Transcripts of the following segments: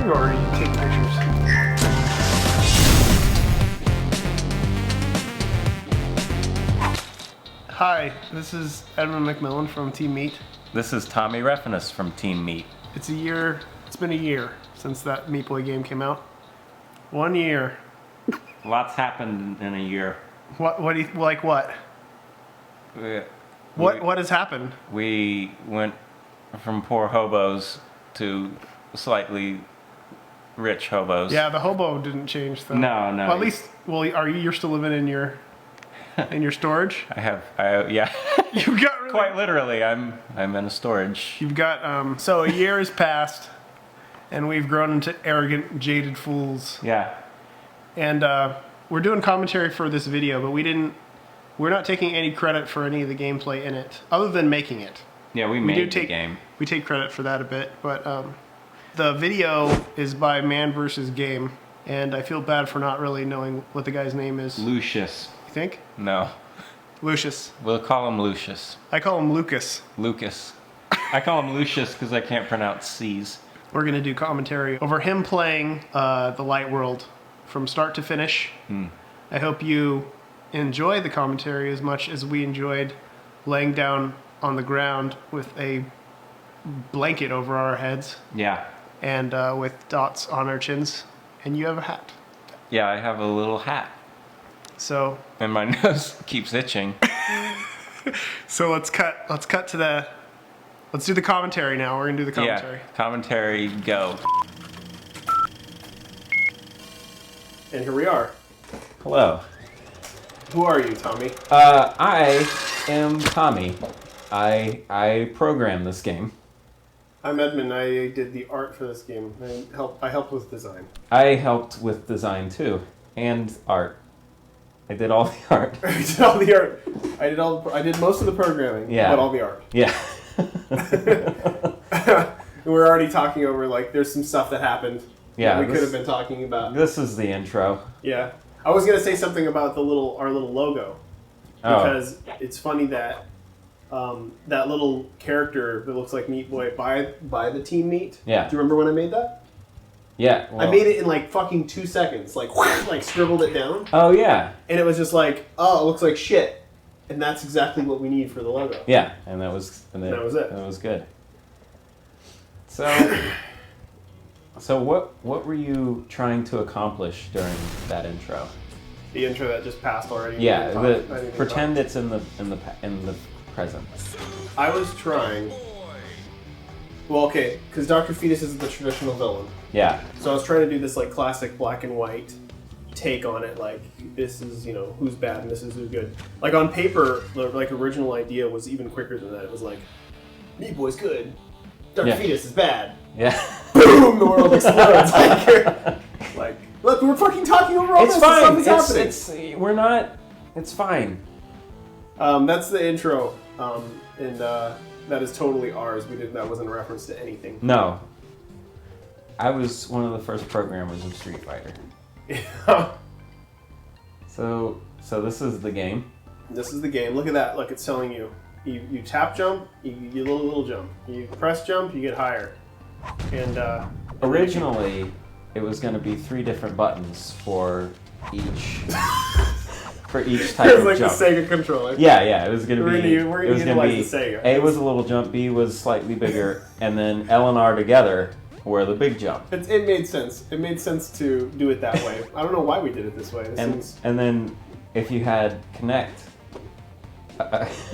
or are you taking pictures? Hi, this is Edmund McMillan from Team Meat. This is Tommy Reffinus from Team Meat. It's been a year since that Meat Boy game came out. 1 year. Lots happened in a year. What do you, like what? What has happened? We went from poor hobos to slightly rich hobos. Yeah, the hobo didn't change though. No. Well, at least, you're still living in your storage? Yeah. You've got really, Quite literally, I'm in a storage. You've got so a year has passed, and we've grown into arrogant, jaded fools. Yeah. And we're doing commentary for this video, but we're not taking any credit for any of the gameplay in it, other than making it. Yeah, we made the game. We take credit for that a bit, but the video is by Man vs. Game, and I feel bad for not really knowing what the guy's name is. Lucius. You think? No. Lucius. We'll call him Lucius. I call him Lucas. Lucas. I call him Lucius because I can't pronounce C's. We're going to do commentary over him playing the Light World from start to finish. I hope you enjoy the commentary as much as we enjoyed laying down on the ground with a blanket over our heads. Yeah. And with dots on our chins. And you have a hat. Yeah, I have a little hat. So. And my nose keeps itching. So let's cut to let's do the commentary now. We're gonna do the commentary. Yeah, commentary, go. And here we are. Hello. Who are you, Tommy? I am Tommy. I program this game. I'm Edmund. I did the art for this game. I helped with design. I helped with design too, and art. I did all the art. I did all the art. I did most of the programming. Yeah. But all the art. Yeah. We're already talking over there's some stuff that happened. Yeah. That we could have been talking about. This is the intro. Yeah. I was gonna say something about our little logo because it's funny that that little character that looks like Meat Boy by the Team Meat. Yeah. Do you remember when I made that? Yeah. Well, I made it in fucking 2 seconds. Like scribbled it down. Oh yeah. And it was just it looks like shit. And that's exactly what we need for the logo. Yeah, and that was it. That was it. That was good. So what were you trying to accomplish during that intro? The intro that just passed already. Yeah, pretend it's in the present. I was trying. Well, okay, because Dr. Fetus is the traditional villain. Yeah. So I was trying to do this classic black and white take on it. This is who's bad and this is who's good. On paper, the original idea was even quicker than that. It was Meat Boy's good. Dr. Fetus is bad. Yeah. Boom! The world explodes. Look, we're fucking talking over all this. It's fine. Happening. We're not. It's fine. That's the intro, and that is totally ours. That wasn't a reference to anything. No. I was one of the first programmers of Street Fighter. Yeah. So this is the game. This is the game. Look at that. Look, it's telling you. You tap jump, you get a little jump. You press jump, you get higher. And originally, it was going to be 3 different buttons for each type it was of like jump. The Sega controller. Yeah. It was going to be. We're going to utilize the Sega. A was a little jump, B was slightly bigger, and then L and R together were the big jump. It made sense. It made sense to do it that way. I don't know why we did it this way. And then if you had Connect.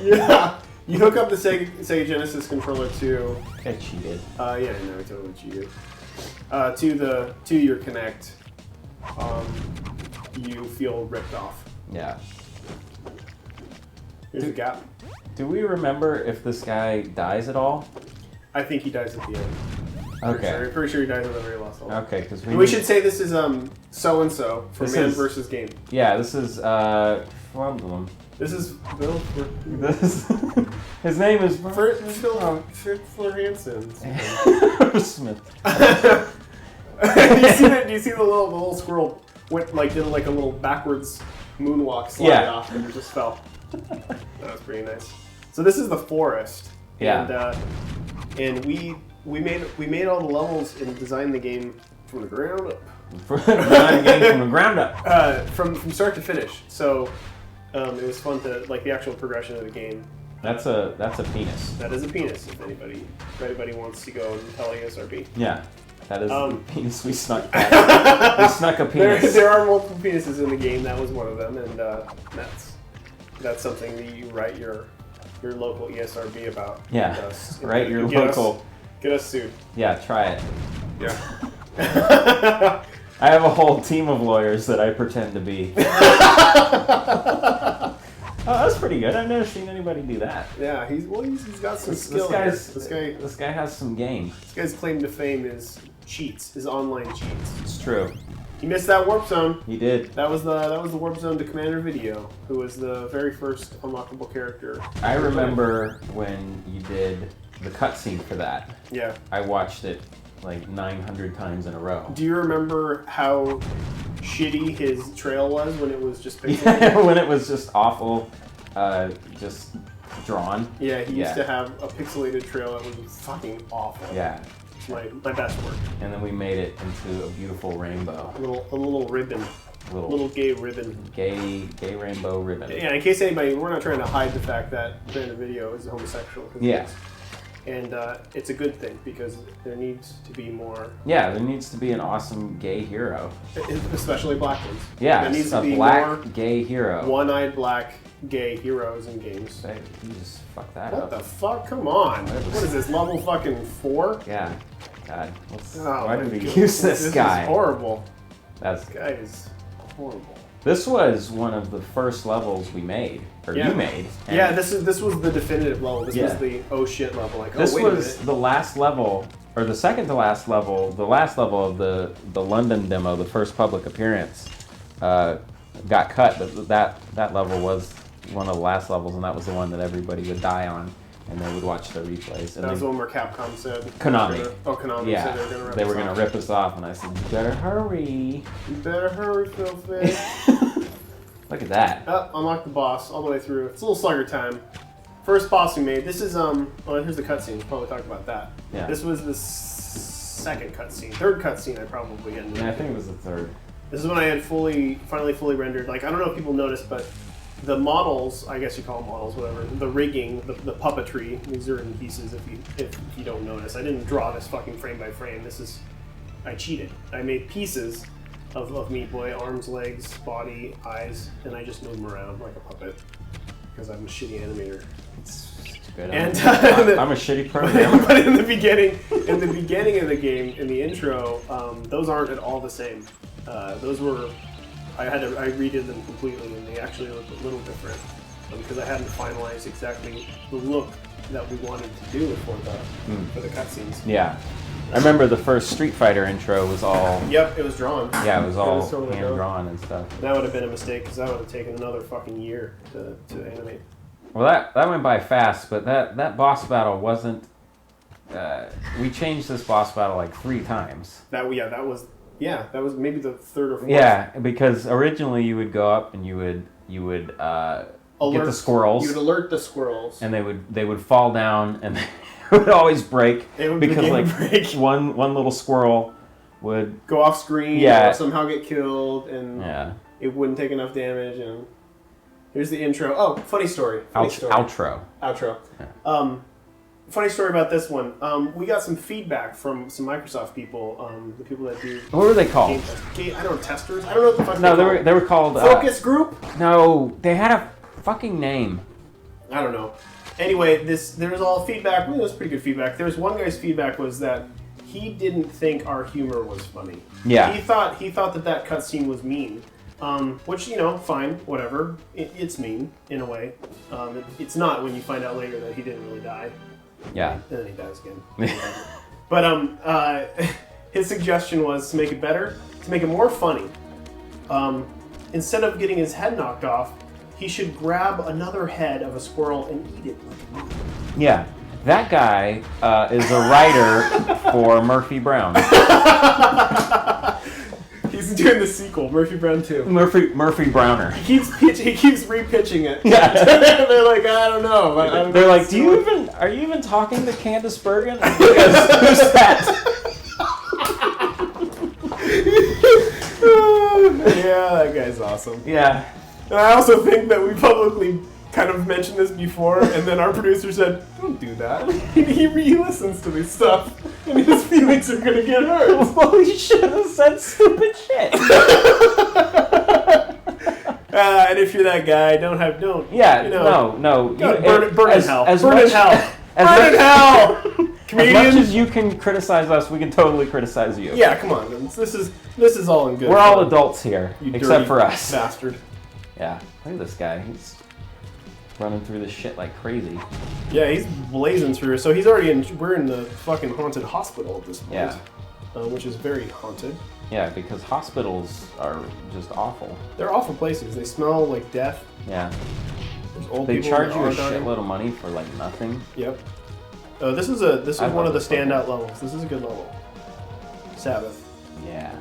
Yeah. You hook up the Sega Genesis controller to. I cheated. Yeah, I totally cheated. To your Kinect, you feel ripped off. Yeah. Here's the gap. Do we remember if this guy dies at all? I think he dies at the end. Okay. Pretty sure he dies at the very last level. Okay, because we should say this is so and so from Man vs. Game. Yeah, this is one of them. This is Bill. His name is Phil Hansen. Smith. Do you see the little squirrel did a little backwards moonwalk slide off and just fell. That was pretty nice. So this is the forest. Yeah. And we made all the levels and designed the game from the ground up. Design a game from the ground up. From start to finish. So it was fun to like the actual progression of the game. That's a penis. That is a penis. If anybody wants to go and tell ESRB. Yeah, that is the penis we snuck. We snuck a penis. There are multiple penises in the game. That was one of them, and that's something that you write your local ESRB about. Yeah, right. Your local. Get us sued. Yeah, try it. Yeah. I have a whole team of lawyers that I pretend to be. Oh, that's pretty good. I've never seen anybody do that. Yeah, he's got some skill. This guy has some game. This guy's claim to fame is cheats, his online cheats. It's true. He missed that warp zone. He did. That was the warp zone to Commander Video, who was the very first unlockable character. I remember when you did the cutscene for that. Yeah. I watched it like 900 times in a row. Do you remember how shitty his trail was when it was just pixelated? When it was just awful, just drawn. Yeah, he used to have a pixelated trail that was fucking awful. Yeah. It's my best work. And then we made it into a beautiful rainbow. A little ribbon. Little gay ribbon. Gay rainbow ribbon. Yeah, in case anybody, we're not trying to hide the fact that Commander Video is homosexual. Yeah. And it's a good thing because there needs to be more. Yeah, there needs to be an awesome gay hero. Especially black ones. Yeah, there needs a to be black more gay hero. One-eyed black gay heroes in games. Hey, you just fucked that what up. What the fuck? Come on. What is this, level fucking 4? Yeah. God. Oh, why did we use this guy? This is horrible. This guy is horrible. This was one of the first levels we made, or you made. Yeah, this was the definitive level. This was the oh shit level. Like, this was the last level, or the second to last level, the last level of the London demo, the first public appearance, got cut, but that level was one of the last levels, and that was the one that everybody would die on, and they would watch the replays. And that was the one where Capcom said... Konami. Konami said they were going to rip us off, and I said, you better hurry. You better hurry, filthy. Look at that. Unlock the boss all the way through. It's a little slugger time. First boss we made. This is, well, here's the cutscene. We'll probably talk about that. Yeah. This was the second cutscene. Third cutscene I probably ended. Yeah, I think it was the third. This is when I had finally fully rendered. Like, I don't know if people noticed, but the models, I guess you call them models, whatever, the rigging, the puppetry, these are in pieces if you don't notice. I didn't draw this fucking frame by frame. I cheated. I made pieces of Meat Boy, arms, legs, body, eyes, and I just moved them around like a puppet because I'm a shitty animator. It's good. And I'm a shitty programmer. But in the beginning of the game, in the intro, those aren't at all the same. Those were, I redid them completely, and they actually look a little different because I hadn't finalized exactly the look that we wanted to do for the cutscenes. Yeah. I remember the first Street Fighter intro was all... Yep, it was drawn. Yeah, it was all totally hand-drawn and stuff. That would have been a mistake, because that would have taken another fucking year to animate. Well, that went by fast, but that boss battle wasn't... we changed this boss battle like 3 times. That was maybe the third or fourth. Yeah, because originally you would go up and you would get the squirrels. You would alert the squirrels. And they would fall down and... It would always break because one little squirrel would go off screen or somehow get killed, and it wouldn't take enough damage. And here's the intro. Oh, funny story. Outro. Yeah. Funny story about this one. We got some feedback from some Microsoft people. The people that do. What were they called? I don't know, testers. I don't know what the fuck. No, they were called focus group. No, they had a fucking name. I don't know. Anyway, there was all feedback. It was pretty good feedback. There was one guy's feedback was that he didn't think our humor was funny. Yeah. He thought that cutscene was mean. Which, fine, whatever. It's mean, in a way. It's not when you find out later that he didn't really die. Yeah. And then he dies again. But his suggestion was to make it better, to make it more funny. Instead of getting his head knocked off, he should grab another head of a squirrel and eat it like a meat. Yeah, that guy is a writer for Murphy Brown. He's doing the sequel, Murphy Brown 2. Murphy Browner. He keeps repitching it. Yeah. They're like, I don't know. They're like, are you even talking to Candace Bergen? Because who's that? Yeah, that guy's awesome. Yeah. And I also think that we publicly kind of mentioned this before, and then our producer said, "Don't do that." He re-listens to this stuff, and his feelings are gonna get hurt. Well, he should have said stupid shit. And if you're that guy, don't. Yeah, you know, no. burn in hell. As Burn much, in hell. As Burn in much, hell. as much Comedians. as you can criticize us, we can totally criticize you. Yeah, come on. This is all in good. We're all adults here, You except dirty for us. bastard. Yeah, look at this guy. He's running through this shit like crazy. Yeah, he's blazing through. So he's already in. We're in the fucking haunted hospital at this point. Yeah. Which is very haunted. Yeah, because hospitals are just awful. They're awful places. They smell like death. Yeah. There's old They people charge that you a are dying. shitload of money for like nothing. Yep. This is I one love of the this level. standout levels. This is a good level. Sabbath. Yeah.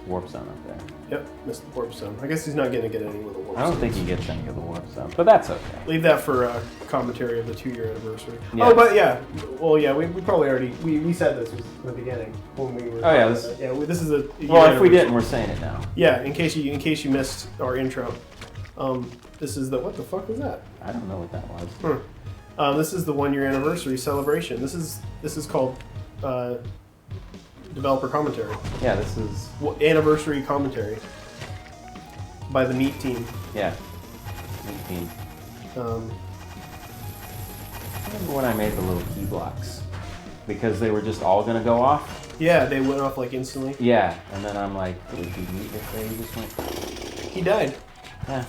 Warp zone up there. Yep, missed the warp zone. I guess he's not gonna get any with the warp I don't zone. think he gets any of the warp zone, but that's okay. Leave that for commentary of the 2-year anniversary. Yeah. Oh, but yeah. Well, yeah, we probably already we said this in the beginning when we were. Oh, yeah, talking this- about it. Yeah. This is a. Well, if we anniversary. didn't, we're saying it now. Yeah, in case you missed our intro, this is the what the fuck was that? I don't know what that was. This is the 1-year anniversary celebration. This is called developer commentary. Yeah, this is. Anniversary commentary by the Meat Team. Yeah. 18. Um, I remember when I made the little key blocks because they were just all gonna go off. yeah, they went off like instantly. Yeah, and then I'm like, would it be neat if they just went? He died. Yeah.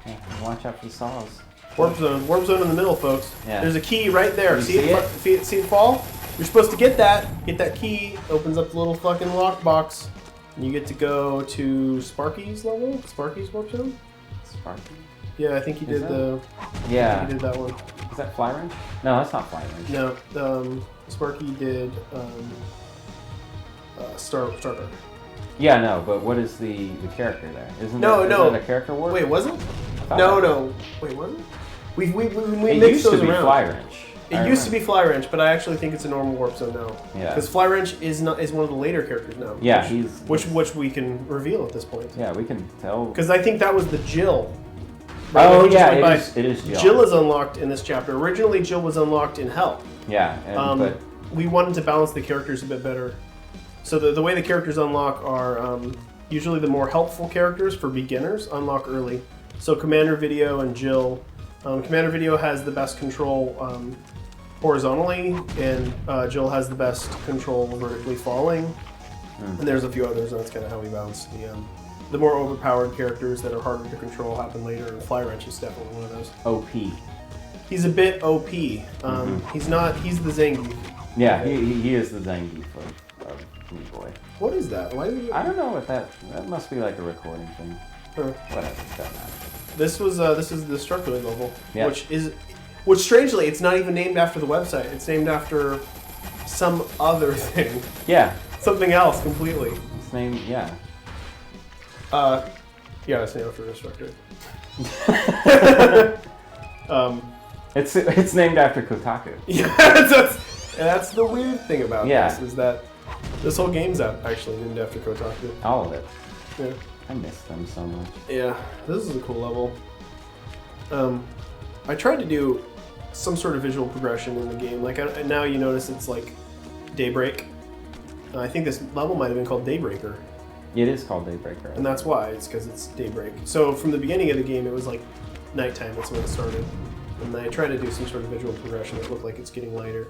Yeah. Watch out for the saws. Warp zone in the middle, folks. Yeah. There's a key right there. You See it? See it fall? You're supposed to get that. Get that key. Opens up the little fucking lockbox. And you get to go to Sparky's level. Sparky's warp zone. Sparky. Yeah, I think he Is did that- he Yeah. did that one. Is that Fly Wrench? No, that's not Fly Wrench. No, Sparky did Starter. Yeah, no, but what is the character there? Isn't No, that, no. Is that a character warp? Wait, was it? I thought No, that- no. Wait, was it? We It mixed used those to be around. Fly Wrench. It used to be Fly Wrench, but I actually think it's a normal warp zone now. Yeah. Because Fly Wrench is one of the later characters now. Yeah, which we can reveal at this point. Yeah, we can tell. Because I think that was the Jill. Oh He just yeah, went by. it is Jill. Jill is unlocked in this chapter. Originally, Jill was unlocked in Hell. Yeah, and, but We wanted to balance the characters a bit better. So the way the characters unlock are usually the more helpful characters for beginners unlock early. So Commander Video and Jill. Commander Video has the best control horizontally, and Jill has the best control vertically falling. And there's a few others, and that's kind of how we balance the more overpowered characters that are harder to control happen later, and Fly Wrench is definitely one of those. OP. He's a bit OP. He's the Zangief. Yeah, he is the Zangief of Meat Boy. What is that? Why did you... I don't know what that must be like a recording thing. Huh. Whatever, doesn't matter. This is the Destructoid level, Yeah. which strangely it's not even named after the website. It's named after some other thing, Yeah, something else completely. his name. Yeah. Yeah, it's named after Destructoid. It's named after Kotaku. Yeah, that's the weird thing about Yeah. this is that this whole game's actually named after Kotaku. All of it. Yeah. I miss them so much. Yeah, this is a cool level. I tried to do some sort of visual progression in the game. Like now you notice it's like Daybreak. I think this level might have been called Daybreaker, It is called Daybreaker. and that's why. It's because it's daybreak. So from the beginning of the game, it was like nighttime. That's when it started. And I tried to do some sort of visual progression that looked like it's getting lighter.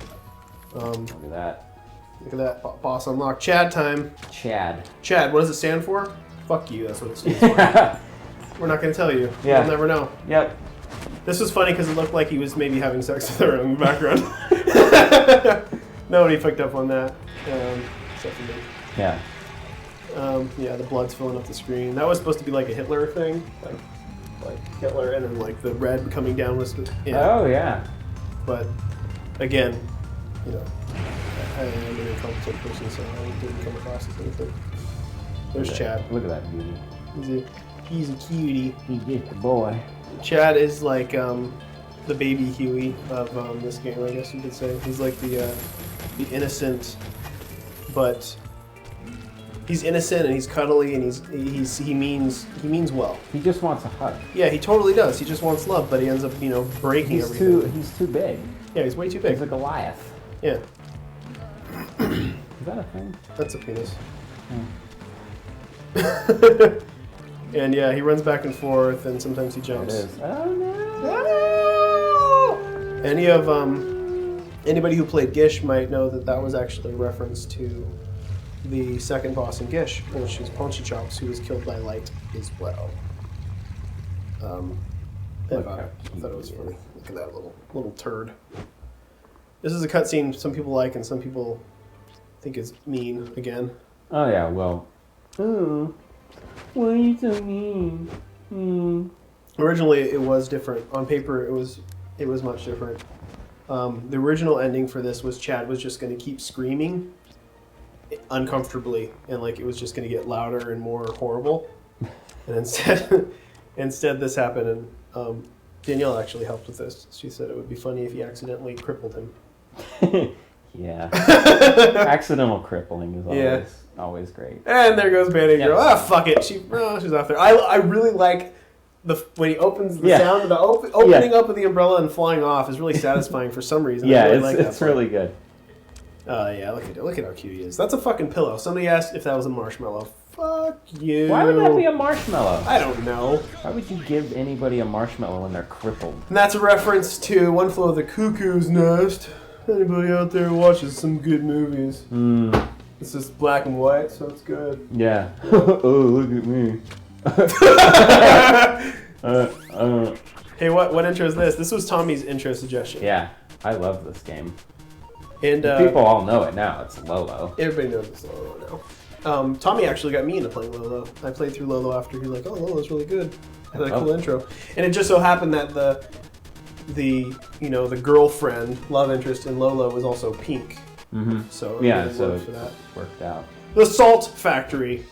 Look at that. Look at that. Boss unlocked. Chad time. Chad. Chad, what does it stand for? Fuck you, that's what it stands for. We're not going to tell you. Yeah. You'll never know. Yep. This was funny because it looked like he was maybe having sex with her in the background. Nobody picked up on that. Except for me. Yeah. Yeah, the blood's filling up the screen. That was supposed to be like a Hitler thing. Like Hitler, and then like the red coming down was Oh yeah. But again, you know, I am an incompetent person, so I didn't come across as anything. There's Chad. Look at that beauty. He's a cutie. He's just a boy. Chad is like the baby Huey of this game, I guess you could say. He's like the innocent but he's innocent and he's cuddly and he means well. He just wants a hug. Yeah, he totally does. He just wants love, but he ends up breaking everything. He's too big. Yeah, he's way too big. He's a Goliath. Yeah. Is that a thing? That's a penis. Hmm. And yeah, he runs back and forth, and sometimes he jumps. It is. Oh no! Any of anybody who played Gish might know that was actually a reference to the second boss in Gish, which was Punchy Chops, who was killed by light as well. I thought it was funny. Look at that little turd. This is a cutscene some people like and some people think is mean again. Oh yeah, well. Oh, why are you so mean? Originally, it was different. On paper, it was much different. The original ending for this was Chad was just going to keep screaming uncomfortably, and it was just going to get louder and more horrible. And instead this happened, and Danielle actually helped with this. She said it would be funny if he accidentally crippled him. Yeah. Accidental crippling is always great. And there goes Band-Aid Girl. Ah, fuck it. She's off there. I really like when he opens the sound of the opening up of the umbrella and flying off is really satisfying for some reason. Yeah, I really like it's really good. Yeah, look at how cute he is. That's a fucking pillow. Somebody asked if that was a marshmallow. Fuck you. Why would that be a marshmallow? I don't know. Why would you give anybody a marshmallow when they're crippled? And that's a reference to One Flew Over the Cuckoo's Nest. Anybody out there who watches some good movies? This is black and white, so it's good. Yeah. Oh, look at me. Hey, what intro is this? This was Tommy's intro suggestion. Yeah, I love this game. And people all know it now. It's Lolo. Everybody knows it's Lolo now. Tommy actually got me into playing Lolo. I played through Lolo after he was like, oh, Lolo's really good. It had a cool intro. And it just so happened that the girlfriend, love interest in Lolo was also pink. Mm-hmm. So it worked out. The Salt Factory.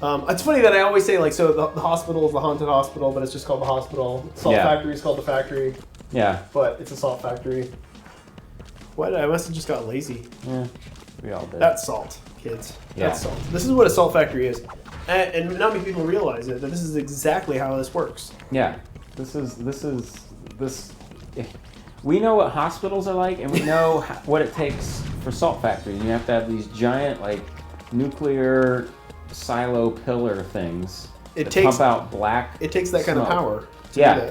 It's funny that I always say the hospital is the haunted hospital, but it's just called the hospital. Salt Factory is called the factory. Yeah. But it's a salt factory. What? I must have just got lazy. Yeah, we all did. That's salt, kids. Yeah. That's salt. This is what a salt factory is, and not many people realize it. That this is exactly how this works. Yeah. This. We know what hospitals are like, and we know what it takes for salt factories. You have to have these giant nuclear silo pillar things that pump out black. It takes that smoke. Kind of power. To yeah. Do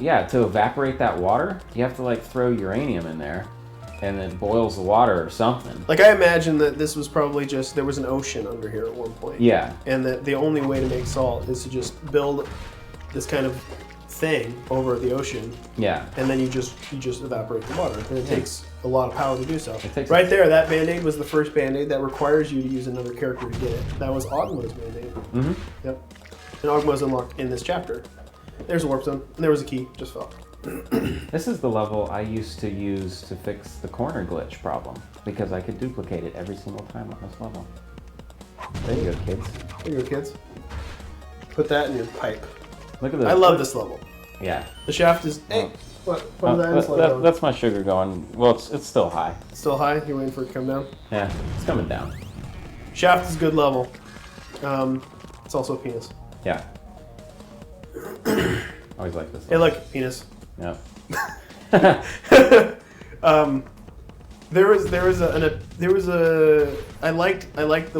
that. To evaporate that water, you have to throw uranium in there, and it boils the water or something. I imagine that this was probably just there was an ocean under here at one point. Yeah. And that the only way to make salt is to just build this kind of thing over the ocean. Yeah. And then you just evaporate the water. And it takes a lot of power to do so. Right there, that Band-Aid was the first Band-Aid that requires you to use another character to get it. That was Ogmo's Band-Aid. Mm-hmm. Yep. And Ogmo's unlocked in this chapter. There's a warp zone, and there was a key, just fell. This is the level I used to use to fix the corner glitch problem, because I could duplicate it every single time on this level. There you go, kids. There you go, kids. Put that in your pipe. Look at this. I love this level. Yeah. The shaft is... Hey, that's my sugar going. Well, it's still high. Still high? You're waiting for it to come down? Yeah, it's coming down. Shaft is a good level. It's also a penis. Yeah. Always like this. Hey, look, penis. Yeah. There was a I liked the